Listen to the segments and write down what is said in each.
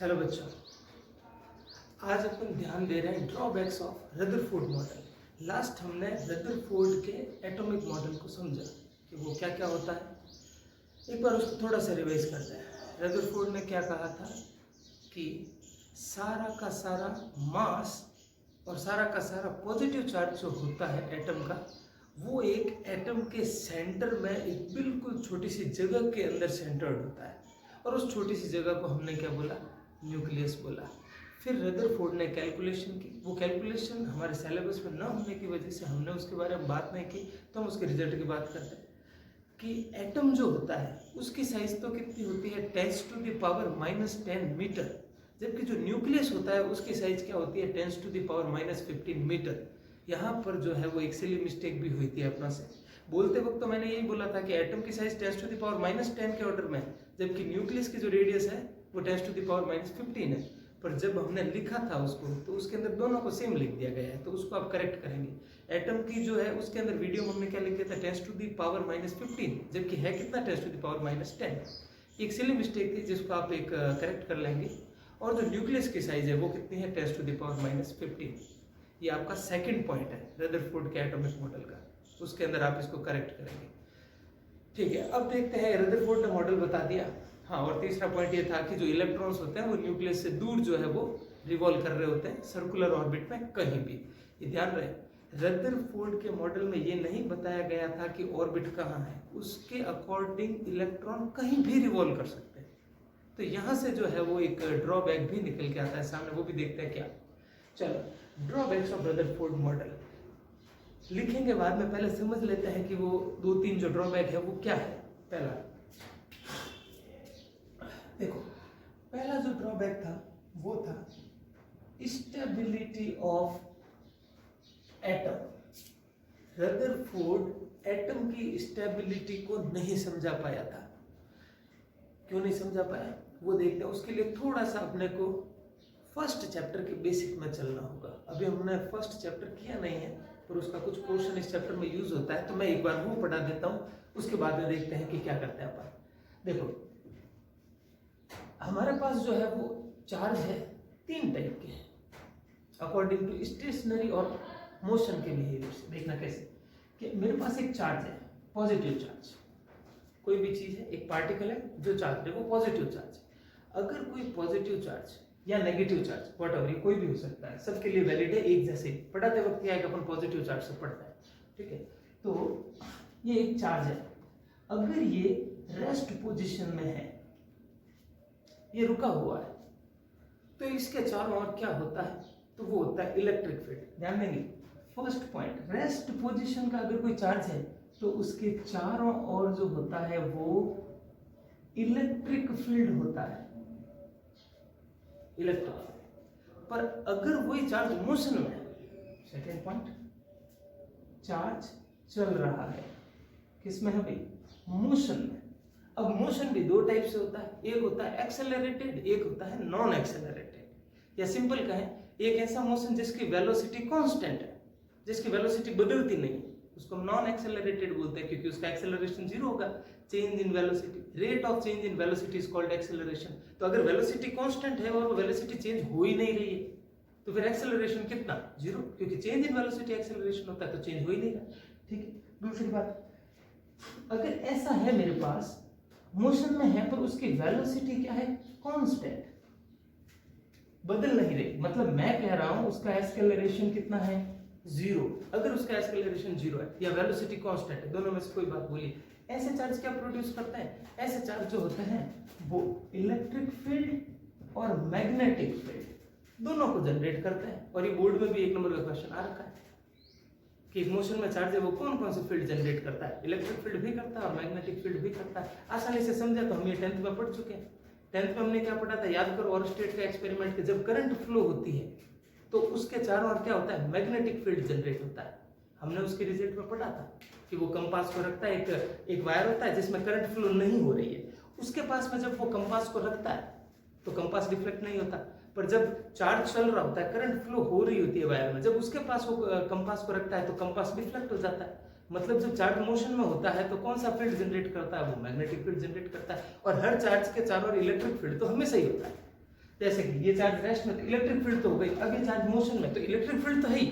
Hello बच्चों, आज अपन ध्यान दे रहे हैं drawbacks of Rutherford model. Last हमने रदरफोर्ड के एटॉमिक मॉडल को समझा कि वो क्या क्या होता है। एक बार उसको थोड़ा सा रिवाइज करते हैं। रदरफोर्ड ने क्या कहा था कि सारा का सारा मास और सारा का सारा पॉजिटिव चार्ज जो होता है एटम का, वो एक एटम के सेंटर में एक बिल्कुल छोटी सी जगह के अंदर सेंटर्ड होता है, और उस छोटी सी जगह को हमने क्या बोला? न्यूक्लियस बोला। फिर रदरफोर्ड ने कैलकुलेशन की। वो कैलकुलेशन हमारे सिलेबस में न होने की वजह से हमने उसके बारे में बात नहीं की, तो हम उसके रिजल्ट की बात करते हैं कि एटम जो होता है उसकी साइज तो कितनी होती है? 10⁻⁻10 मीटर, जबकि जो न्यूक्लियस होता है उसकी साइज क्या होती है? 10⁻⁻15 मीटर। यहाँ पर जो है वो एक सिली मिस्टेक भी हुई थी अपना से। बोलते वक्त तो मैंने यही बोला था कि एटम की साइज 10⁻⁻10 के ऑर्डर में, जबकि न्यूक्लियस की जो रेडियस है वो 10⁻⁻15 है। पर जब हमने लिखा था उसको तो उसके अंदर दोनों को सेम लिख दिया गया है, तो उसको आप करेक्ट करेंगे। एटम की जो है उसके अंदर वीडियो में हमने क्या लिख दिया था? 10⁻⁻15, जबकि है कितना? 10⁻⁻10। एक सिली मिस्टेक थी जिसको आप एक करेक्ट कर लेंगे। और जो न्यूक्लियस की साइज है वो कितनी है? 10⁻⁻15। ये आपका सेकंड पॉइंट है रदरफोर्ड के एटॉमिक मॉडल का, उसके अंदर आप इसको करेक्ट करेंगे। ठीक है, अब देखते हैं। रदरफोर्ड ने मॉडल बता दिया। हाँ, और तीसरा पॉइंट ये था कि जो इलेक्ट्रॉन्स होते हैं वो न्यूक्लियस से दूर जो है वो रिवॉल्व कर रहे होते हैं सर्कुलर ऑर्बिट में कहीं भी। ये ध्यान रहे, रदरफोर्ड के मॉडल में ये नहीं बताया गया था कि ऑर्बिट कहाँ है। उसके अकॉर्डिंग इलेक्ट्रॉन कहीं भी रिवॉल्व कर सकते हैं। तो यहाँ से जो है वो एक ड्रॉबैक भी निकल के आता है सामने, वो भी देखते हैं क्या। चलो, ड्रॉबैक्स ऑफ रदरफोर्ड मॉडल लिखेंगे बाद में, पहले समझ लेते हैं कि वो दो तीन जो ड्रॉबैक है वो क्या है। पहला देखो, पहला जो ड्रॉबैक था वो था stability of atom. Rutherford atom की स्टेबिलिटी को नहीं समझा पाया था। क्यों नहीं समझा पाया वो देखते हैं। उसके लिए थोड़ा सा अपने को फर्स्ट चैप्टर के बेसिक में चलना होगा। अभी हमने फर्स्ट चैप्टर किया नहीं है, पर उसका कुछ पोर्शन इस चैप्टर में यूज होता है, तो मैं एक बार वो पढ़ा देता हूँ, उसके बाद में देखते हैं कि क्या करते हैं अपन। देखो, हमारे पास जो है वो चार्ज है तीन टाइप के हैं अकॉर्डिंग टू स्टेशनरी और मोशन के बिहेवियर से। देखना कैसे कि मेरे पास एक चार्ज है, पॉजिटिव चार्ज। कोई भी चीज है, एक पार्टिकल है जो चार्ज है, वो पॉजिटिव चार्ज है। अगर कोई पॉजिटिव चार्ज या नेगेटिव चार्ज, वट एवर, कोई भी हो सकता है, सबके लिए वैलिड है, एक जैसे। पढ़ाते वक्त क्या है कि अपन पॉजिटिव चार्ज से पढ़ता है, ठीक है। तो ये एक चार्ज है, अगर ये रेस्ट पोजीशन में है, ये रुका हुआ है, तो इसके चारों ओर क्या होता है? तो वो होता है इलेक्ट्रिक फील्ड। ध्यान देंगे, फर्स्ट पॉइंट, रेस्ट पोजीशन का अगर कोई चार्ज है तो उसके चारों ओर जो होता है वो इलेक्ट्रिक फील्ड होता है, इलेक्ट्रिक फील्ड। पर अगर वही चार्ज मोशन में है, सेकेंड पॉइंट, चार्ज चल रहा है, किसमें है भाई? मोशन में। अब मोशन भी दो टाइप से होता है, एक होता है एक्सेलरेटेड, एक होता है नॉन एक्सेलरेटेड। या सिंपल कहें, एक ऐसा मोशन जिसकी वेलोसिटी कांस्टेंट है, जिसकी वेलोसिटी बदलती नहीं, उसको नॉन एक्सेलरेटेड बोलते हैं, क्योंकि उसका एक्सेलरेशन जीरो होगा। Change in velocity, rate of change in velocity is called acceleration. तो अगर वेलोसिटी कांस्टेंट है और वो वेलोसिटी चेंज हो ही नहीं रही है, तो फिर एक्सेलरेशन कितना? जीरो, क्योंकि चेंज इन वेलोसिटी एक्सेलरेशन होता है, तो चेंज हो ही नहीं रहा। ठीक है। दूसरी बात, अगर ऐसा है मेरे पास, मोशन में है पर उसकी वेलोसिटी क्या है? कांस्टेंट, बदल नहीं रही। मतलब मैं कह रहा हूं उसका एक्सेलरेशन कितना है? जीरो। अगर उसका एक्सेलरेशन जीरो है या वेलोसिटी कांस्टेंट है, दोनों में से कोई बात बोलिए, ऐसे चार्ज क्या प्रोड्यूस करते हैं? ऐसे चार्ज जो होते हैं वो इलेक्ट्रिक फील्ड और मैग्नेटिक फील्ड दोनों को जनरेट करते हैं। और ये बोर्ड में भी एक नंबर का क्वेश्चन आ रखा है कि मोशन में चार्ज है वो कौन कौन से फील्ड जनरेट करता है? इलेक्ट्रिक फील्ड भी करता है और मैग्नेटिक फील्ड भी करता है। आसानी से समझा तो हम ये 10th में पढ़ चुके हैं। 10th में हमने क्या पढ़ा था? याद करो, ओरस्टेड का एक्सपेरिमेंट के जब करंट फ्लो होती है तो उसके चारों ओर क्या होता है? मैग्नेटिक फील्ड जनरेट होता है। हमने उसके रिजल्ट में पढ़ा था कि वो कंपास को रखता है, एक वायर होता है जिसमें करंट फ्लो नहीं हो रही है, उसके पास में जब वो कंपास को रखता है तो कंपास डिफ्लेक्ट नहीं होता। पर जब चार्ज चल रहा होता है, करंट फ्लो हो रही होती है वायर में, जब उसके पास वो कंपास को रखता है तो कंपास डिफ्लेक्ट हो जाता है। मतलब जब चार्ज मोशन में होता है तो कौन सा फील्ड जनरेट करता है? वो मैग्नेटिक फील्ड जनरेट करता है। और हर चार्ज के चारों ओर इलेक्ट्रिक फील्ड तो हमेशा ही होता है। जैसे कि ये चार्ज रेस्ट में तो इलेक्ट्रिक फील्ड तो हो गई, अब ये चार्ज मोशन में तो इलेक्ट्रिक फील्ड तो है ही,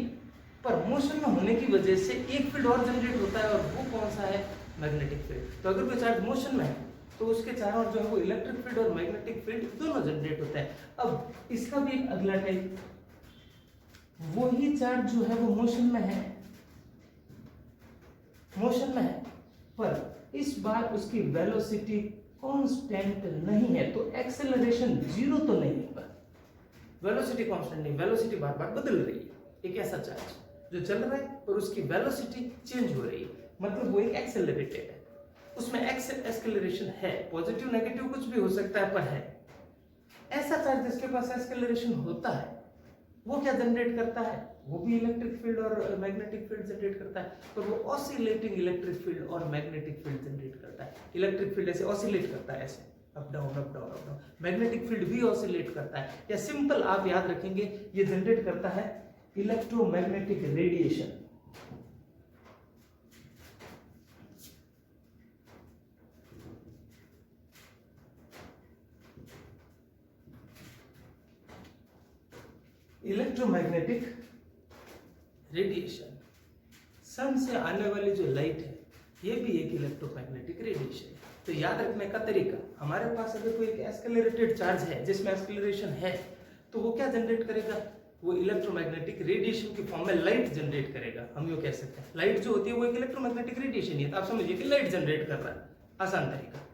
पर मोशन में होने की वजह से एक फील्ड और जनरेट होता है और वो कौन सा है, मैग्नेटिक फील्ड। तो अगर कोई चार्ज मोशन में है तो उसके चारों ओर जो है वो इलेक्ट्रिक फील्ड और मैग्नेटिक फील्ड दोनों जनरेट होता है। अब इसका भी एक अगला टाइप, वही चार्ज जो है वो मोशन में है, पर इस बार उसकी वेलोसिटी कांस्टेंट नहीं है, तो एक्सेलरेशन जीरो तो नहीं होगा, वेलोसिटी कांस्टेंट नहीं, वेलोसिटी बार बार बदल रही है। एक ऐसा चार्ज जो चल रहा है और उसकी वेलोसिटी चेंज हो रही है, मतलब वो एक एक्सेलरेटेड है, उसमें एक्सेलरेशन है, पॉजिटिव नेगेटिव कुछ भी हो सकता है पर है। ऐसा चार्ज जिसके पास एक्सेलरेशन होता है वो क्या जनरेट करता है, वो भी इलेक्ट्रिक फील्ड और मैग्नेटिक फील्ड जनरेट करता है, पर वो ऑसिलेटिंग इलेक्ट्रिक फील्ड और मैग्नेटिक फील्ड जनरेट करता है। इलेक्ट्रिक फील्ड ऐसे ऑसिलेट करता है, ऐसे up down up down up down, magnetic field भी ऑसिलेट करता है। या सिंपल आप याद रखेंगे, ये जनरेट करता है इलेक्ट्रोमैग्नेटिक रेडिएशन। इलेक्ट्रोमैग्नेटिक रेडिएशन, सन से आने वाली जो लाइट है ये भी एक इलेक्ट्रोमैग्नेटिक रेडिएशन है। तो याद रखने का तरीका, हमारे पास अगर कोई एक एस्केलरेटेड चार्ज है जिसमें एक्सेलरेशन है तो वो क्या जनरेट करेगा, वो इलेक्ट्रोमैग्नेटिक रेडिएशन की फॉर्म में लाइट जनरेट करेगा। हम ये कह सकते हैं लाइट जो होती है वो एक इलेक्ट्रोमैग्नेटिक रेडिएशन ही है, तो आप समझिए कि लाइट जनरेट कर रहा है, आसान तरीका।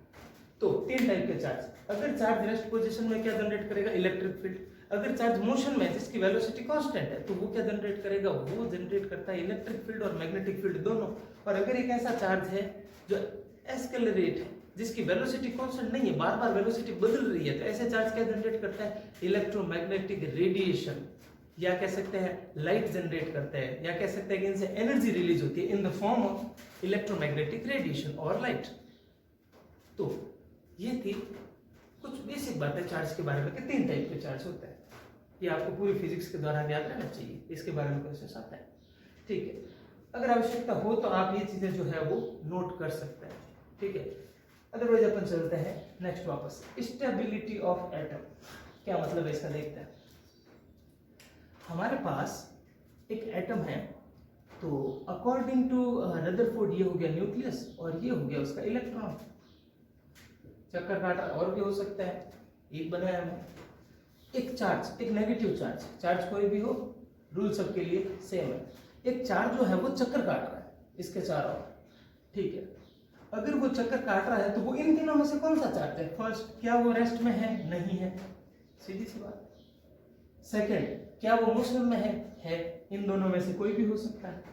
तो तीन टाइप के चार्ज, अगर चार्ज रेस्ट पोजीशन में क्या जनरेट करेगा, इलेक्ट्रिक फील्ड। अगर चार्ज मोशन में जिसकी वेलोसिटी कांस्टेंट है तो वो क्या जनरेट करेगा, वो जनरेट करता है इलेक्ट्रिक फील्ड और मैग्नेटिक फील्ड दोनों। और अगर एक ऐसा चार्ज है जो एस्केलरेट है जिसकी वेलोसिटी कांस्टेंट नहीं है, बार बार वेलोसिटी बदल रही है, तो ऐसे चार्ज क्या जनरेट करता है, इलेक्ट्रोमैग्नेटिक रेडिएशन, या कह सकते हैं लाइट जनरेट करते हैं, या कह सकते हैं कि इनसे एनर्जी रिलीज होती है in the form of electromagnetic radiation और लाइट। तो ये थी कुछ बेसिक बातें चार्ज के बारे में कि तीन टाइप के चार्ज होते हैं। ये आपको पूरी फिजिक्स के दौरान याद रहना चाहिए, इसके बारे में क्वेश्चन आता है, ठीक है। अगर आवश्यकता हो तो आप ये चीजें जो है वो नोट कर सकते हैं, ठीक है। अदरवाइज अपन चलते हैं नेक्स्ट वापस, स्टेबिलिटी ऑफ एटम, क्या मतलब है इसका देखते हैं। हमारे पास एक एटम है, तो अकॉर्डिंग टू रदरफोर्ड ये हो गया न्यूक्लियस और ये हो गया उसका इलेक्ट्रॉन। चक्कर काटा और भी हो सकता है, एक बनाया हमने। एक चार्ज, एक नेगेटिव चार्ज, चार्ज कोई भी हो, रूल सबके लिए सेम है। एक चार्ज जो है वो चक्कर काट रहा है इसके चारों ओर, ठीक है। अगर वो चक्कर काट रहा है तो वो इन तीनों में से कौन सा चार्ज है, फर्स्ट क्या वो रेस्ट में है, नहीं है, सीधी सी बात। सेकंड क्या वो मोशन में है, इन दोनों में से कोई भी हो सकता है।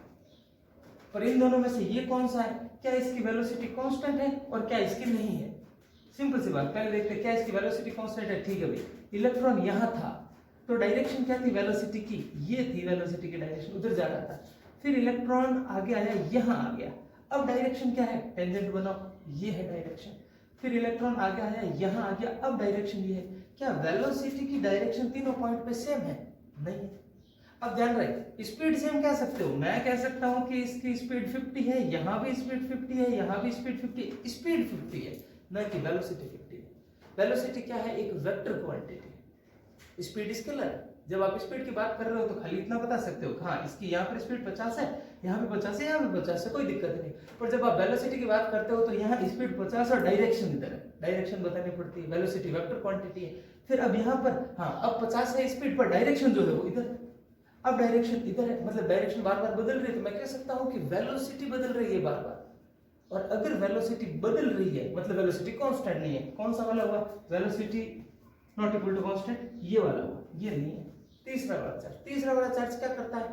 पर इन दोनों में से ये कौन सा है, क्या इसकी वेलोसिटी कांस्टेंट है और क्या इसकी नहीं है। सिंपल सी बात, पहले देखते हैं क्या इसकी वेलोसिटी कांस्टेंट है, ठीक है भाई। इलेक्ट्रॉन यहाँ था तो डायरेक्शन क्या थी वेलोसिटी की, ये थी वेलोसिटी की डायरेक्शन, उधर जा रहा था। फिर इलेक्ट्रॉन आगे आया, यहाँ आ गया, अब डायरेक्शन क्या है, टेंजेंट बनाओ, ये है डायरेक्शन। फिर इलेक्ट्रॉन आगे आया, यहाँ आ गया, अब डायरेक्शन ये है। क्या वेलोसिटी की डायरेक्शन तीनों पॉइंट पे सेम है, नहीं। अब ध्यान रहे, स्पीड सेम कह सकते हो, मैं कह सकता हूँ कि इसकी स्पीड 50 है, यहाँ भी स्पीड 50 है, यहाँ भी स्पीड 50 है, स्पीड 50 है, न कि वेलोसिटी 50 है। वेलोसिटी क्या है, एक वेक्टर क्वांटिटी, स्पीड स्केलर है। जब आप स्पीड की बात कर रहे हो तो खाली इतना बता सकते हो, हाँ इसकी यहाँ पर स्पीड 50 है, यहाँ पे 50 है, यहाँ पे 50 है, कोई दिक्कत नहीं। पर जब आप वेलोसिटी की बात करते हो तो यहाँ स्पीड 50 और डायरेक्शन इधर है, डायरेक्शन बतानी पड़ती है, वेलोसिटी वेक्टर क्वांटिटी है। फिर अब यहाँ पर हाँ अब 50 है स्पीड पर, डायरेक्शन जो है वो इधर है, अब डायरेक्शन इधर है, मतलब डायरेक्शन बार बार बदल रही है, तो मैं कह सकता हूँ कि वेलोसिटी बदल रही है बार बार। और अगर वेलोसिटी बदल रही है मतलब वेलोसिटी कांस्टेंट नहीं है, कौन सा वाला हुआ, velocity not equal to constant, ये वाला हुआ, ये नहीं है। तीसरा वाला चार्ज क्या करता है,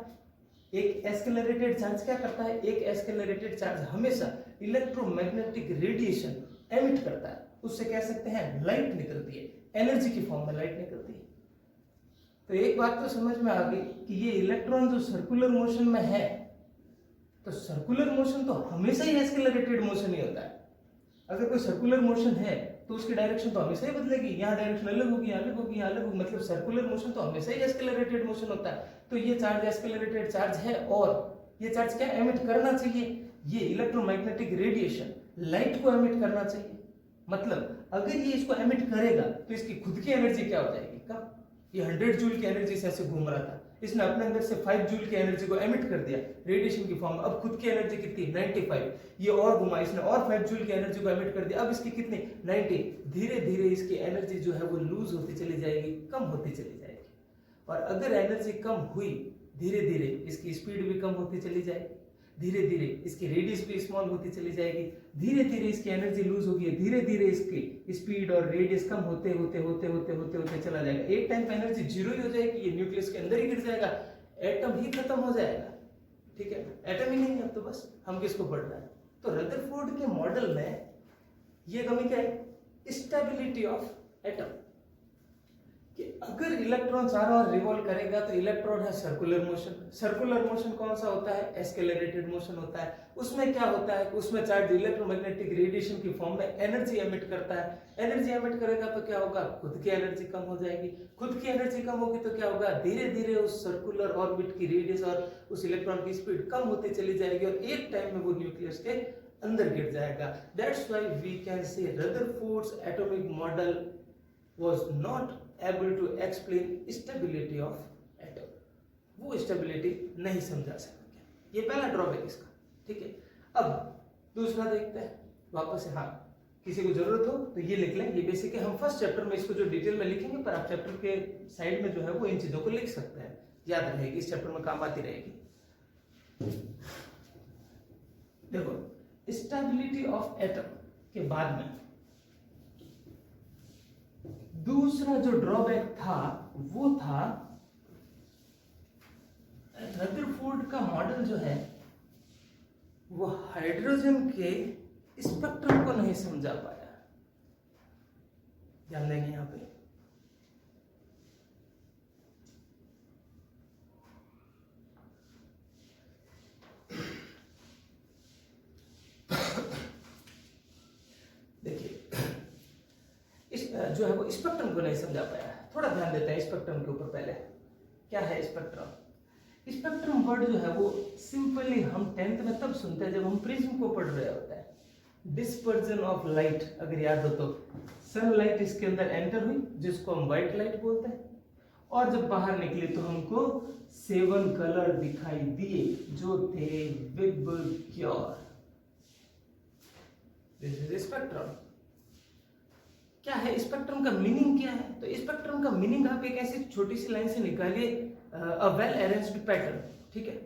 एक एस्केलरेटेड चार्ज क्या करता है, एक एस्केलरेटेड चार्ज हमेशा इलेक्ट्रोमैग्नेटिक रेडिएशन एमिट करता है, उससे कह सकते हैं लाइट निकलती है, एनर्जी की फॉर्म में लाइट निकलती है। तो एक बात तो समझ में आ गई कि ये इलेक्ट्रॉन जो सर्कुलर मोशन में है, तो सर्कुलर मोशन तो हमेशा ही एस्केलरेटेड मोशन ही होता है। अगर कोई सर्कुलर मोशन है तो उसकी डायरेक्शन तो हमेशा ही बदलेगी, यहाँ डायरेक्शन अलग होगी, अलग होगी, अलग होगी, मतलब सर्कुलर मोशन तो हमेशा ही एस्केलरेटेड मोशन होता है। तो ये चार्ज एस्केलरेटेड चार्ज है और ये चार्ज क्या एमिट करना चाहिए, ये इलेक्ट्रोमैग्नेटिक रेडिएशन, लाइट को एमिट करना चाहिए। मतलब अगर ये इसको एमिट करेगा तो इसकी खुद की एनर्जी क्या हो जाएगी, कब? ये 100 जूल की एनर्जी से ऐसे घूम रहा था, इसने अपने अंदर से 5 जूल की एनर्जी को एमिट कर दिया रेडिएशन की फॉर्म में। अब खुद की एनर्जी कितनी? 95। ये और घुमा, इसने और 5 जूल की एनर्जी को एमिट कर दिया, अब इसकी कितनी? 90। धीरे धीरे इसकी एनर्जी जो है वो लूज होती चली जाएगी, कम होती चली जाएगी। और अगर एनर्जी कम हुई, धीरे धीरे इसकी स्पीड भी कम होती चली जाएगी, धीरे धीरे इसकी रेडियस भी स्मॉल होती चली जाएगी, धीरे धीरे इसकी एनर्जी लूज होगी, धीरे धीरे इसकी स्पीड और रेडियस कम होते होते होते होते होते होते चला जाएगा। एक टाइम पे एनर्जी जीरो ही हो जाएगी, ये न्यूक्लियस के अंदर ही गिर जाएगा, एटम ही खत्म हो जाएगा। ठीक है, एटम ही नहीं है अब तो बस हम किसको पढ़ रहे हैं। तो रदरफोर्ड के मॉडल में ये कमी क्या है? स्टेबिलिटी ऑफ एटम, कि अगर इलेक्ट्रॉन चारों ओर रिवॉल्व करेगा तो इलेक्ट्रॉन है सर्कुलर मोशन। सर्कुलर मोशन कौन सा होता है? एस्केलरेटेड मोशन होता है। उसमें क्या होता है? उसमें चार्ज इलेक्ट्रोमैग्नेटिक रेडिएशन की फॉर्म में एनर्जी एमिट करता है। एनर्जी एमिट करेगा तो क्या होगा? खुद की एनर्जी कम हो जाएगी। खुद की एनर्जी कम होगी तो क्या होगा? धीरे धीरे उस सर्कुलर ऑर्बिट की रेडियस और उस इलेक्ट्रॉन की स्पीड कम होती चली जाएगी और एक टाइम में वो न्यूक्लियस के अंदर गिर जाएगा। That's why we can say Rutherford's atomic model was not able to explain stability of atom, वो स्टेबिलिटी नहीं समझा सका। ये पहला ड्रॉबैक इसका। ठीक है, अब दूसरा देखते हैं वापस से। हाँ, किसी को जरूरत हो तो ये लिख लें, ये बेसिक है। हम फर्स्ट चैप्टर में इसको जो डिटेल में लिखेंगे, पर आप चैप्टर के साइड में जो है वो इन चीजों को लिख सकते हैं, याद रहेगी, इस चैप्टर में काम आती रहेगी। देखो, स्टेबिलिटी ऑफ एटम के बाद में दूसरा जो ड्रॉबैक था वो था रदरफोर्ड का मॉडल जो है वो हाइड्रोजन के स्पेक्ट्रम को नहीं समझा पाया। ध्यान देंगे यहां पे, देखिए जो है वो स्पेक्ट्रम को नहीं समझा पाया। थोड़ा ध्यान देते हैं स्पेक्ट्रम के ऊपर। पहले क्या है स्पेक्ट्रम? स्पेक्ट्रम वर्ड जो है वो सिंपली हम 10th में तब सुनते हैं जब हम प्रिज्म को पढ़ रहे होते हैं। डिस्पर्जन ऑफ लाइट, अगर याद हो तो सनलाइट इसके अंदर एंटर हुई जिसको हम व्हाइट लाइट बोलते हैं, और जब बाहर निकली तो हमको 7 कलर दिखाई दिए जो थे विबग्योर। This is spectrum. क्या है स्पेक्ट्रम का मीनिंग? क्या है? तो स्पेक्ट्रम का मीनिंग आप एक ऐसी छोटी सी लाइन से निकालिए, अ वेल अरेंज्ड पैटर्न। ठीक है,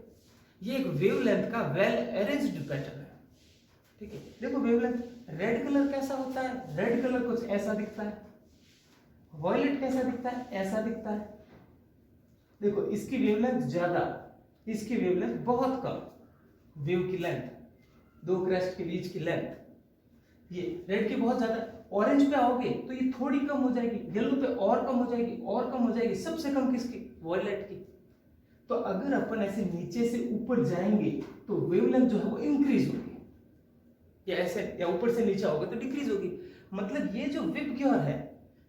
ये एक वेवलेंथ का वेल अरेंज्ड पैटर्न है। ठीक है, देखो वेवलेंथ रेड कलर कैसा होता है? रेड कलर कुछ ऐसा दिखता है। वॉयलेट कैसा दिखता है? ऐसा दिखता है। देखो इसकी वेवलेंथ ज्यादा, इसकी वेवलेंथ बहुत कम। वेव की लेंथ, दो क्रेस्ट के बीच की लेंथ, ये रेड की बहुत ज्यादा। ऑरेंज पे आओगे तो ये थोड़ी कम हो जाएगी, येलो पे और कम हो जाएगी, और कम हो जाएगी, सबसे कम किसकी? वॉयलेट की। तो अगर अपन ऐसे नीचे से ऊपर जाएंगे तो वेवलेंथ जो है वो इंक्रीज होगी, या ऐसे या ऊपर से नीचे होगा तो डिक्रीज होगी। मतलब ये जो विबग्योर है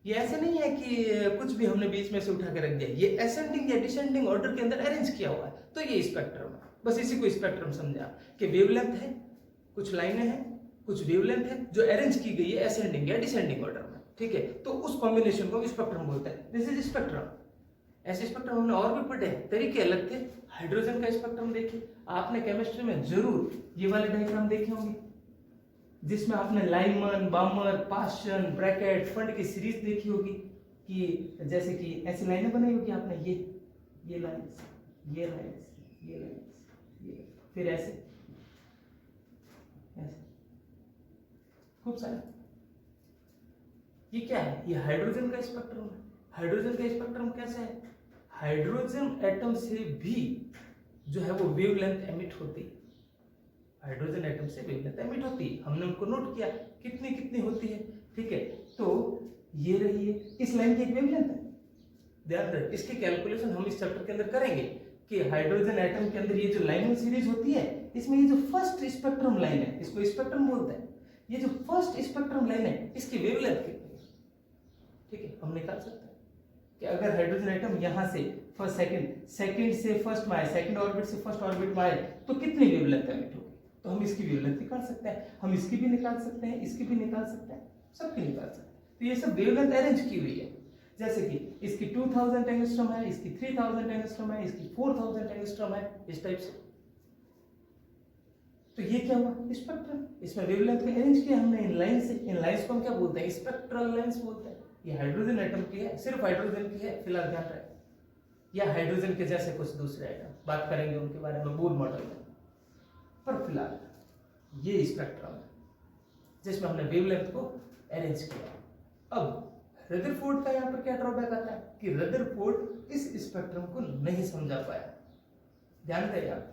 ये ऐसे नहीं है कि कुछ भी हमने बीच में से उठा के रख दिया, ये असेंडिंग या डिसेंडिंग ऑर्डर के अंदर अरेंज किया हुआ है। तो ये स्पेक्ट्रम है, बस इसी को स्पेक्ट्रम समझा कि वेवलेंथ है, कुछ लाइनें हैं, कुछ वेवलेंथ है जो अरेंज की गई है असेंडिंग या डिसेंडिंग ऑर्डर में। ठीक है, तो उस कॉम्बिनेशन को स्पेक्ट्रम बोलते हैं। This is spectrum. ऐसे स्पेक्ट्रम हमने और भी पढ़े, तरीके अलग थे। हाइड्रोजन का स्पेक्ट्रम देखिए, आपने केमिस्ट्री में जरूर ये वाले डायग्राम देखे होंगे जिसमें आपने लाइमन, बामर, पाशन, ब्रैकेट, फंड की सीरीज देखी होगी कि जैसे कि ऐसी लाइनें बनाई होगी आपने, ये लाइंस, ये लाइंस, ये लाइंस, ये, फिर ऐसे ऐसे खूब सारे। ये क्या है? ये हाइड्रोजन का स्पेक्ट्रम है। हाइड्रोजन का स्पेक्ट्रम कैसा है? हाइड्रोजन एटम से भी जो है वो वेवलेंथ एमिट होती है। हाइड्रोजन एटम से वेवलेंथ एमिट होती है, हमने उनको नोट किया कितनी कितनी होती है। ठीक है, तो ये रही है, इस लाइन की एक वेवलेंथ है। ध्यान रख, इसकी कैलकुलेशन हम इस चैप्टर के अंदर करेंगे कि हाइड्रोजन एटम के अंदर ये जो लाइन सीरीज होती है, इसमें ये जो फर्स्ट स्पेक्ट्रम लाइन है, इसको स्पेक्ट्रम बोलते हैं। ये जो फर्स्ट स्पेक्ट्रम लाइन है इसकी वेवलेंथ कितनी है? ठीक है, हम निकाल सकते हैं कि अगर हाइड्रोजन एटम यहां से फर्स्ट सेकंड से फर्स्ट में आए, सेकंड ऑर्बिट से फर्स्ट ऑर्बिट में आए तो कितनी वेवलेंथ एमिट होगी। तो हम इसकी वेवलेंथ निकाल सकते हैं, हम इसकी भी निकाल सकते हैं, इसकी भी निकाल सकते हैं, सबकी निकाल सकते हैं। तो ये सब वेवलेंथ अरेंज की हुई है। जैसे कि इसकी 2000 एंगस्ट्रॉम है, इसकी 3000 एंगस्ट्रॉम है, इसकी 4000 एंगस्ट्रॉम है, इस टाइप से। तो ये क्या हुआ? स्पेक्ट्रम। इसमें वेवलेंथ को अरेंज किया हमने इन लाइन से। इन लाइंस को हम क्या बोलते हैं? स्पेक्ट्रल लाइंस बोलते हैं। ये हाइड्रोजन एटम की है, सिर्फ हाइड्रोजन की है, फिलहाल ध्यान रखें, या हाइड्रोजन के जैसे कुछ दूसरे आइटम, बात करेंगे उनके बारे में बोर मॉडल में। पर फिलहाल ये स्पेक्ट्रम है जिसमें हमने वेवलेंथ को अरेंज किया। अब रदरफोर्ड का यहाँ पर क्या ड्रॉबैक आता है कि रदरफोर्ड इस स्पेक्ट्रम को नहीं समझा पाया। ध्यान दें आप,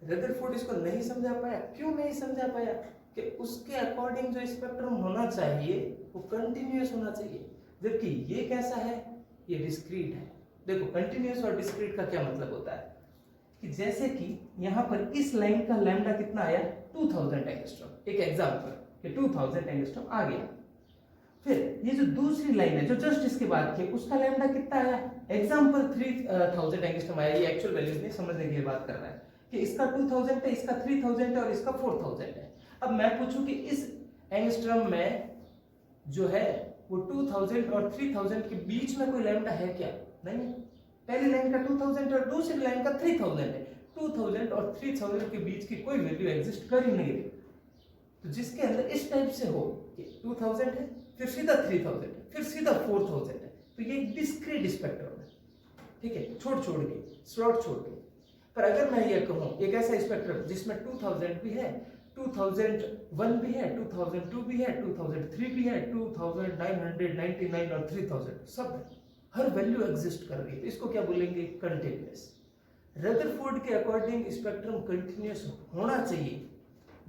रदरफोर्ड इसको नहीं समझा पाया। क्यों नहीं समझा पाया? कि उसके अकॉर्डिंग जो स्पेक्ट्रम होना चाहिए वो कंटिन्यूअस होना चाहिए, जबकि ये कैसा है? ये डिस्क्रीट है। देखो, कंटिन्यूअस और डिस्क्रीट का क्या मतलब होता है कि जैसे कि यहाँ पर इस लाइन का लैम्डा कितना आया? 2000 एंगस्ट्रॉम, एक एग्जांपल कि 2000 एंगस्ट्रॉम आ गया। फिर ये जो दूसरी लाइन है जो जस्ट इसके बाद की, उसका लैम्डा कितना आया? एग्जांपल 3000 एंगस्ट्रॉम आया। ये एक्चुअल वैल्यूज नहीं, समझने के लिए बात कर रहा है कि इसका 2000 है, इसका 3000 है और इसका 4000 है। अब मैं पूछूं कि इस एंगस्ट्रॉम में जो है वो 2000 और 3000 के बीच में कोई लैम्डा है क्या? नहीं। पहली लाइन का 2000 और दूसरी लाइन का 3000 है। 2000 और 3000 के बीच की कोई वैल्यू एग्जिस्ट कर ही नहीं रही। तो जिसके अंदर इस टाइप से हो कि 2000 है, फिर सीधा 3000 है, फिर सीधा 4000 है, तो ये एक डिस्क्रीट स्पेक्ट्रम है। ठीक है, छोड़ के, स्लॉट छोड़ के। पर अगर मैं ये कहूं एक ऐसा स्पेक्ट्रम जिसमें 2000 भी है, 2001 भी है, 2002 भी है, 2003 भी है, 2999 और 3000 सब है, हर वैल्यू एग्जिस्ट कर रही है, तो इसको क्या बोलेंगे? कंटिन्यूअस। रदरफोर्ड के अकॉर्डिंग स्पेक्ट्रम कंटिन्यूअस होना चाहिए,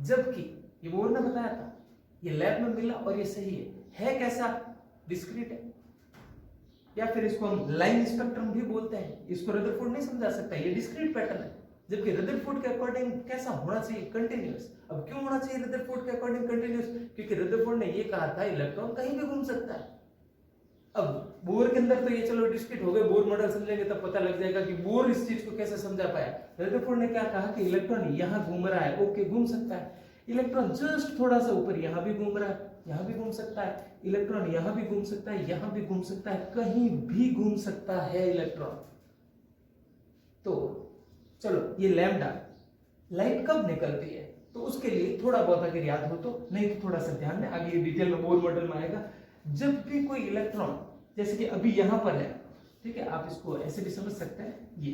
जबकि ये बोर ने बताया था, ये लैब में मिला और ये सही है कैसा? डिस्क्रीट है, या फिर इसको हम लाइन स्पेक्ट्रम भी बोलते हैं। इसको रदरफोर्ड नहीं समझा सकता, ये डिस्क्रीट पैटर्न है, जबकि रदरफोर्ड के अकॉर्डिंग कैसा होना चाहिए? कंटिन्यूअस। अब क्यों होना चाहिए रदरफोर्ड के अकॉर्डिंग कंटिन्यूअस? क्योंकि रदरफोर्ड ने ये कहा था इलेक्ट्रॉन कहीं भी घूम सकता है। अब बोर के अंदर तो ये चलो डिस्क्रीट हो गए, बोर मॉडल समझेंगे तब पता लग जाएगा कि बोर इस चीज को कैसे समझा पाया। रदरफोर्ड ने क्या कहा कि इलेक्ट्रॉन यहाँ घूम रहा है, ओके घूम सकता है। इलेक्ट्रॉन जस्ट थोड़ा सा ऊपर यहाँ भी घूम रहा है, यहाँ भी घूम सकता है। इलेक्ट्रॉन यहाँ भी घूम सकता है, यहाँ भी घूम सकता है, कहीं भी घूम सकता है इलेक्ट्रॉन। तो चलो, ये लैम्डा, लाइट कब निकलती है? तो उसके लिए थोड़ा बहुत अगर याद हो तो, नहीं तो थोड़ा सा ध्यान में, आगे ये डिटेल में बोर मॉडल में आएगा। जब भी कोई इलेक्ट्रॉन, जैसे कि अभी यहां पर है, ठीक है, आप इसको ऐसे भी समझ सकते हैं, ये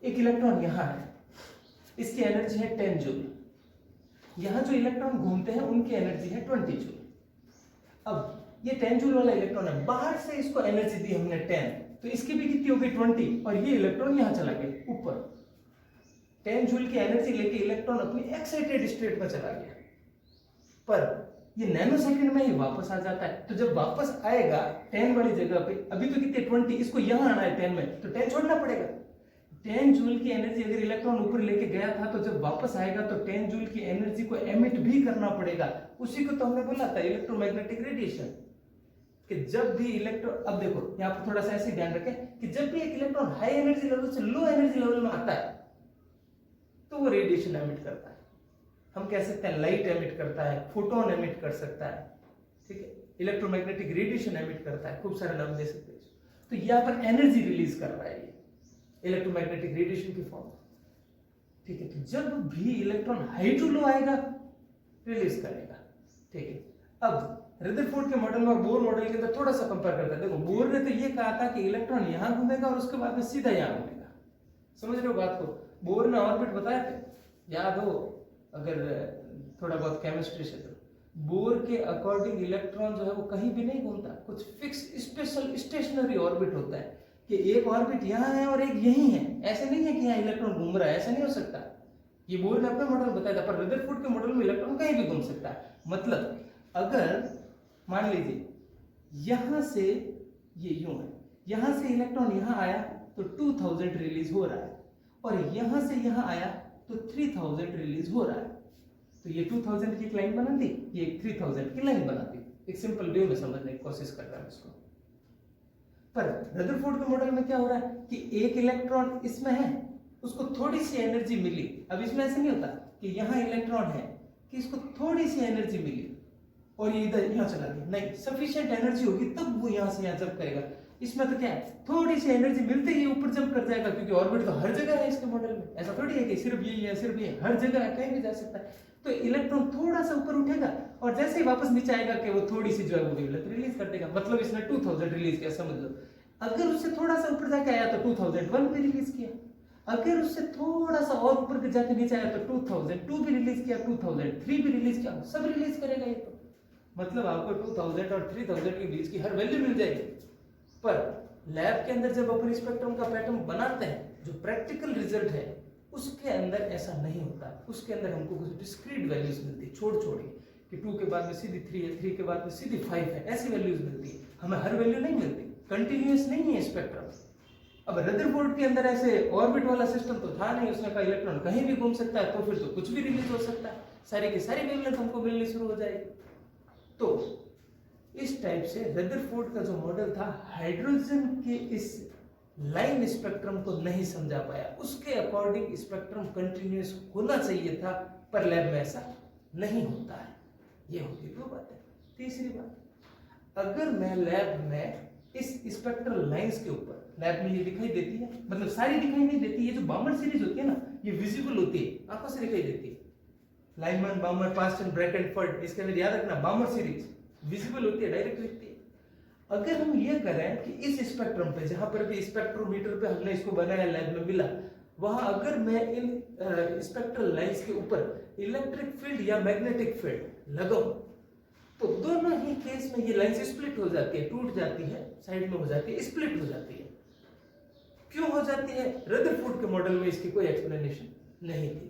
एक इलेक्ट्रॉन यहां है, इसकी एनर्जी है 10 जूल। यहां जो इलेक्ट्रॉन घूमते हैं उनकी एनर्जी है 20 जूल। अब ये 10 जूल वाला इलेक्ट्रॉन है, बाहर से इसको एनर्जी दी हमने 10, तो इसकी भी कितनी हो गई? 20, और ये इलेक्ट्रॉन यहां चला गया ऊपर। 10 जूल की एनर्जी लेके इलेक्ट्रॉन अपनी एक्साइटेड स्टेट में चला गया, पर ये नैनो सेकंड में ही वापस आ जाता है। तो जब वापस आएगा 10 वाली जगह पे, अभी तो कितने 20, इसको यहां आना है 10 में, तो 10 छोड़ना पड़ेगा। 10 जूल की एनर्जी अगर इलेक्ट्रॉन ऊपर लेके गया था, तो जब वापस आएगा तो 10 जूल की एनर्जी को एमिट भी करना पड़ेगा। उसी को तो हमने बोला था इलेक्ट्रोमैग्नेटिक रेडिएशन, कि जब भी इलेक्ट्रॉन, अब देखो यहाँ पर थोड़ा सा ऐसे ध्यान रखें कि जब भी एक इलेक्ट्रॉन हाई एनर्जी लेवल से लो एनर्जी लेवल में आता है तो वो रेडिएशन एमिट करता है। हम कह सकते हैं लाइट एमिट करता है, फोटोन एमिट कर सकता है, ठीक है, इलेक्ट्रोमैग्नेटिक रेडिएशन एमिट करता है, खूब सारे नाम दे सकते हैं। तो यहाँ पर एनर्जी रिलीज कर रहा है ये इलेक्ट्रोमैग्नेटिक रेडिएशन की फॉर्म, ठीक है। तो जब भी इलेक्ट्रॉन हाई टू लो आएगा रिलीज करेगा, ठीक है। अब रदरफोर्ड के मॉडल और बोर मॉडल के अंदर थोड़ा सा कंपेयर करते हैं। देखो, बोर ने तो ये कहा था कि इलेक्ट्रॉन यहां घूमेगा और उसके बाद में सीधा यहां घूमेगा, समझ रहे हो बात को? बोर ने ऑर्बिट बताया थे, याद हो अगर थोड़ा बहुत केमिस्ट्री से, तो बोर के अकॉर्डिंग इलेक्ट्रॉन जो है वो कहीं भी नहीं घूमता, कुछ फिक्स स्पेशल स्टेशनरी ऑर्बिट होता है कि एक ऑर्बिट यहाँ है और एक यहीं है। ऐसे नहीं है कि यहाँ इलेक्ट्रॉन घूम रहा है, ऐसा नहीं हो सकता। ये बोर ने अपना मॉडल बताया था, पर रदरफोर्ड के मॉडल में इलेक्ट्रॉन कहीं भी घूम सकता है। मतलब अगर मान लीजिए यहां से ये यूं है, यहां से इलेक्ट्रॉन यहां आया तो 2000 रिलीज हो रहा है, और यहां से यहां आया तो 3000 रिलीज हो रहा है। तो ये 2000 की एक लाइन बना दी, ये 3000 की लाइन बना दी। एक सिंपल वे में समझने की कोशिश कर रहा है इसको। पर रदरफोर्ड के मॉडल में क्या हो रहा है कि एक इलेक्ट्रॉन इसमें है, उसको थोड़ी सी एनर्जी मिली। अब इसमें ऐसे नहीं होता कि यहां इलेक्ट्रॉन है कि इसको थोड़ी सी एनर्जी मिली और ये इधर यहाँ चला गया, नहीं, सफिशिएंट एनर्जी होगी तब वो यहाँ से यहाँ जंप करेगा। इसमें तो क्या है, थोड़ी सी एनर्जी मिलते ही ऊपर जंप कर जाएगा, क्योंकि ऑर्बिट तो हर जगह है इसके मॉडल में, ऐसा थोड़ी है कि सिर्फ यही है सिर्फ ये, हर जगह है, कहीं भी जा सकता है। तो इलेक्ट्रॉन थोड़ा सा ऊपर उठेगा और जैसे ही वापस नीचे आएगा कि वो थोड़ी सी जो है वो वेवलेंथ रिलीज कर देगा, मतलब इसने 2000 रिलीज किया, समझ लो। अगर उससे थोड़ा सा ऊपर जाके आया तो 2001 भी रिलीज किया, अगर उससे थोड़ा सा और ऊपर जाके नीचे आया तो 2002 भी रिलीज किया, 2003 भी रिलीज किया, सब रिलीज करेगा ये तो। मतलब आपको 2000 और 3000 के बीच की हर वैल्यू मिल जाएगी। पर लैब के अंदर जब अपन स्पेक्ट्रम का पैटर्न बनाते हैं, जो प्रैक्टिकल रिजल्ट है उसके अंदर ऐसा नहीं होता। उसके अंदर हमको कुछ डिस्क्रीट वैल्यूज मिलती है, छोड़ छोड़ के, कि 2 के बाद में सीधी 3 है, 3 के बाद में सीधी 5 है, ऐसी वैल्यूज मिलती है। हमें हर वैल्यू नहीं मिलती, कंटिन्यूअस नहीं है स्पेक्ट्रम। अब रदरफोर्ड के अंदर ऐसे ऑर्बिट वाला सिस्टम तो था नहीं, उसने कहा इलेक्ट्रॉन कहीं भी घूम सकता है, तो फिर तो कुछ भी रिलीज हो सकता है, सारी की सारी वेवलेंथ हमको मिलनी शुरू हो जाएगी। तो इस टाइप से रदरफोर्ड का जो मॉडल था, हाइड्रोजन के इस लाइन स्पेक्ट्रम को नहीं समझा पाया। उसके अकॉर्डिंग स्पेक्ट्रम कंटिन्यूअस होना चाहिए था, पर लैब में ऐसा नहीं होता है। ये होगी दो बातें। तीसरी बात, अगर मैं लैब में इस स्पेक्ट्रल लाइंस के ऊपर, लैब में ये दिखाई देती है, मतलब सारी दिखाई नहीं देती, ये जो बामर सीरीज होती है ना, ये विजिबल होती है, आंखों से दिखाई देती है। लाइनमैन, बामर, पास्टन, ब्रैकेटफोर्ड, इसके अंदर याद रखना, बामर सीरीज विजिबल होती है, डायरेक्ट दिखती है। अगर हम ये करें कि इस स्पेक्ट्रम पे, जहां पर भी स्पेक्ट्रोमीटर पे हमने इसको बनाया, लैब में मिला, वहां अगर मैं इन स्पेक्ट्रल लाइंस के ऊपर इलेक्ट्रिक फील्ड या मैग्नेटिक फील्ड लगाऊं, तो दोनों ही केस में ये लाइंस स्प्लिट हो जाती है, टूट जाती है, साइड में हो जाती है, स्प्लिट हो जाती है। क्यों हो जाती है? रदरफोर्ड के मॉडल में इसकी कोई एक्सप्लेनेशन नहीं थी।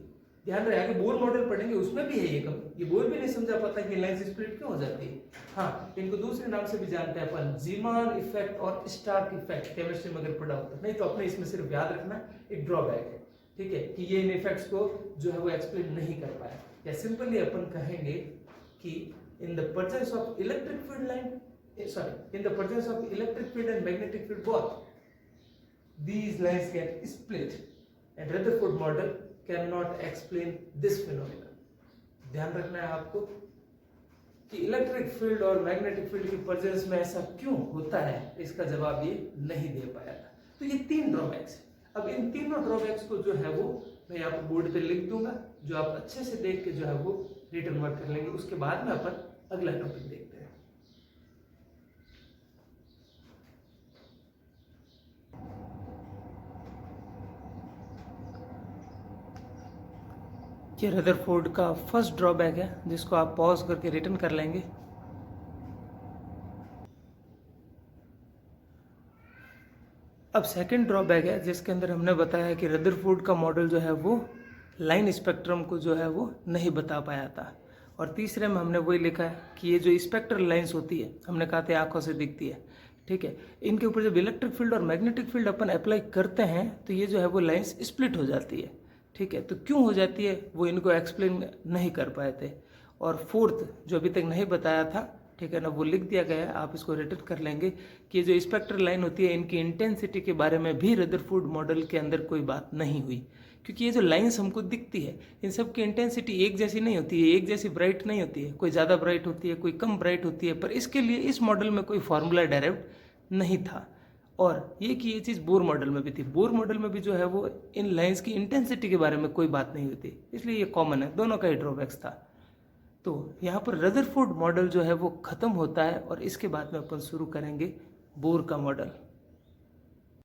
ध्यान रहे, आगे बोर मॉडल पढ़ेंगे उसमें भी है ये कमी, ये बोर भी नहीं समझा पाता कि लाइंस स्प्लिट क्यों हो जाती है। हाँ, इनको दूसरे नाम से भी जानते हैं अपन, जीमान इफेक्ट और स्टार्क इफेक्ट, केमिस्ट्री में अगर पढ़ा होता, नहीं तो अपने इसमें सिर्फ याद रखना एक ड्रॉबैक है, ठीक है, कि ये इन इफेक्ट्स को जो है वो एक्सप्लेन नहीं कर पाया। या सिंपली अपन कहेंगे कि in the presence of electric field in the presence of electric field and magnetic field both, these lines get split and Rutherford model cannot explain this phenomenon. ध्यान रखना है आपको कि इलेक्ट्रिक फील्ड और मैग्नेटिक फील्ड की presence में ऐसा क्यों होता है, इसका जवाब ये नहीं दे पाया था। तो ये 3 ड्रॉबैक्स है। अब इन तीनों ड्रॉबैक्स को जो है वो मैं यहाँ पर बोर्ड पे लिख दूंगा, जो आप अच्छे से देख के जो है वो रिटर्न वर्क कर लेंगे। उसके बाद में अपन अगला टॉपिक देखते हैं। ये रदरफोर्ड का फर्स्ट ड्रॉबैक है, जिसको आप पॉज करके रिटर्न कर लेंगे। अब सेकंड ड्रॉबैक है, जिसके अंदर हमने बताया कि रदरफोर्ड का मॉडल जो है वो लाइन स्पेक्ट्रम को जो है वो नहीं बता पाया था। और तीसरे में हमने वही लिखा है कि ये जो स्पेक्ट्रल लाइंस होती है, हमने कहा था आंखों से दिखती है, ठीक है, इनके ऊपर जब इलेक्ट्रिक फील्ड और मैग्नेटिक फील्ड अपन अप्लाई करते हैं तो ये जो है वो लाइंस स्प्लिट हो जाती है, ठीक है। तो क्यों हो जाती है वो इनको एक्सप्लेन नहीं कर पाए थे। और फोर्थ जो अभी तक नहीं बताया था, ठीक है ना, वो लिख दिया गया है, आप इसको रिटर्न कर लेंगे कि ये जो स्पेक्ट्रल लाइन होती है, इनकी इंटेंसिटी के बारे में भी रदरफोर्ड मॉडल के अंदर कोई बात नहीं हुई, क्योंकि ये जो लाइंस हमको दिखती है, इन सब की इंटेंसिटी एक जैसी नहीं होती है, एक जैसी ब्राइट नहीं होती है, कोई ज़्यादा ब्राइट होती है, कोई कम ब्राइट होती है। पर इसके लिए इस मॉडल में कोई फार्मूला डायरेक्ट नहीं था। और ये कि ये चीज़ बोर मॉडल में भी थी, बोर मॉडल में भी जो है वो इन लाइंस की इंटेंसिटी के बारे में कोई बात नहीं होती, इसलिए ये कॉमन है, दोनों का ही ड्रॉबैक्स था। तो यहाँ पर रदरफोर्ड मॉडल जो है वो ख़त्म होता है और इसके बाद में अपन शुरू करेंगे बोर का मॉडल।